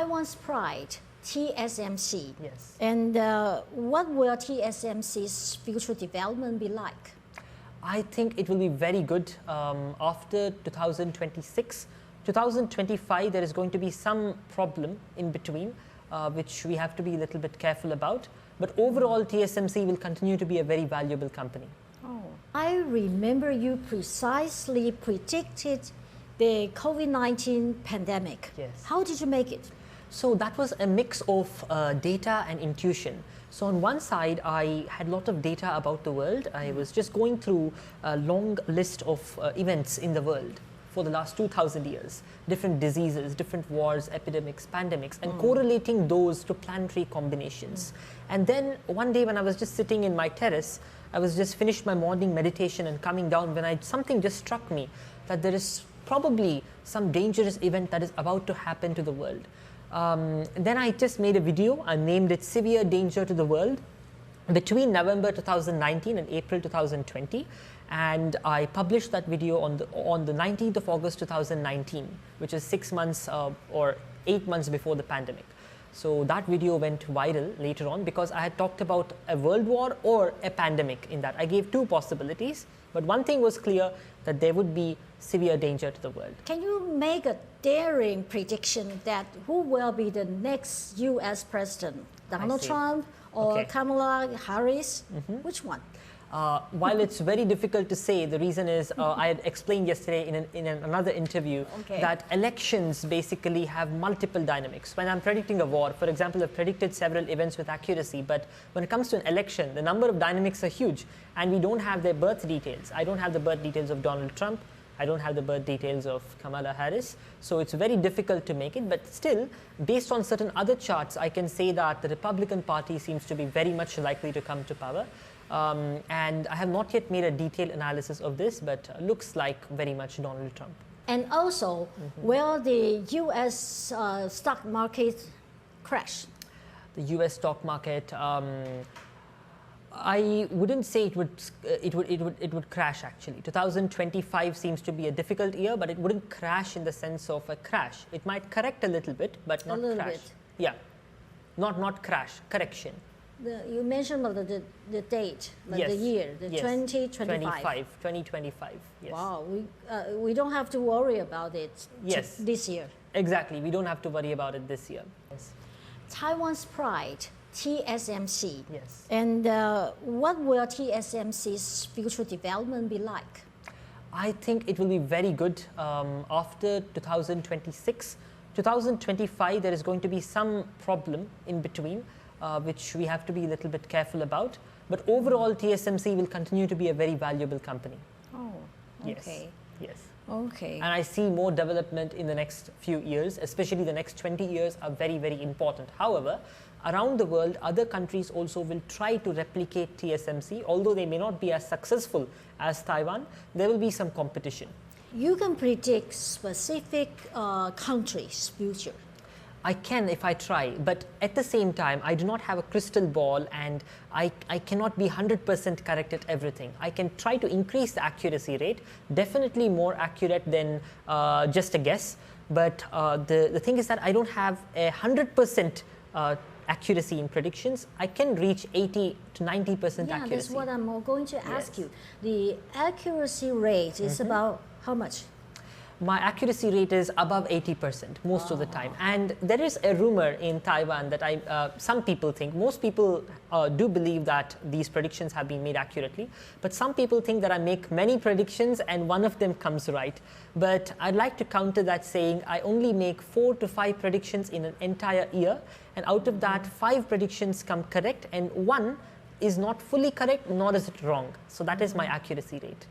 Taiwan's pride, TSMC. Yes. And what will TSMC's future development be like? I think it will be very good after 2026. 2025, there is going to be some problem in between, which we have to be a little bit careful about. But overall, TSMC will continue to be a very valuable company. Oh, I remember you precisely predicted the COVID-19 pandemic. Yes. How did you make it? So that was a mix of data and intuition. So on one side, I had a lot of data about the world. I was just going through a long list of events in the world for the last 2,000 years, different diseases, different wars, epidemics, pandemics, and correlating those to planetary combinations. And then one day when I was just sitting in my terrace, I was just finished my morning meditation and coming down when something just struck me that there is probably some dangerous event that is about to happen to the world. Then I just made a video. I named it Severe Danger to the World between November 2019 and April 2020. And I published that video on the 19th of August 2019, which is 6 months or 8 months before the pandemic. So that video went viral later on because I had talked about a world war or a pandemic in that. I gave two possibilities, but one thing was clear, that there would be severe danger to the world. Can you make a daring prediction that who will be the next US president? Donald Trump or Kamala Harris? Which one? While it's very difficult to say, the reason is I had explained yesterday in another interview that elections basically have multiple dynamics. When I'm predicting a war, for example, I've predicted several events with accuracy, but when it comes to an election, the number of dynamics are huge, and we don't have their birth details. I don't have the birth details of Donald Trump. I don't have the birth details of Kamala Harris, so it's very difficult to make it. But still, based on certain other charts, I can say that the Republican Party seems to be very much likely to come to power. And I have not yet made a detailed analysis of this, but looks like very much Donald Trump. And also, will the U.S. stock market crash? The U.S. stock market, I wouldn't say it would crash actually. 2025 seems to be a difficult year, but it wouldn't crash in the sense of a crash. It might correct a little bit, but not crash. Yeah, not crash, correction. You mentioned about the date, like the year, the 2025. 2025, yes. Wow, we don't have to worry about it this year. Exactly, we don't have to worry about it this year. Yes. Taiwan's pride, TSMC. Yes. And what will TSMC's future development be like? I think it will be very good after 2026. 2025, there is going to be some problem in between, which we have to be a little bit careful about. But overall, TSMC will continue to be a very valuable company. Oh, okay. Yes. Okay. And I see more development in the next few years, especially the next 20 years are very, very important. However, around the world, other countries also will try to replicate TSMC. Although they may not be as successful as Taiwan, there will be some competition. You can predict specific countries' future. I can if I try, but at the same time, I do not have a crystal ball and I cannot be 100% correct at everything. I can try to increase the accuracy rate, definitely more accurate than just a guess, but the thing is that I don't have a 100% accuracy in predictions. I can reach 80 to 90% accuracy. Yeah, that's what I'm going to ask you. The accuracy rate is about how much? My accuracy rate is above 80% most of the time. And there is a rumor in Taiwan that some people think, most people do believe that these predictions have been made accurately, but some people think that I make many predictions and one of them comes right. But I'd like to counter that saying I only make 4 to 5 predictions in an entire year, and out of that 5 predictions come correct and one is not fully correct, nor is it wrong. So that is my accuracy rate.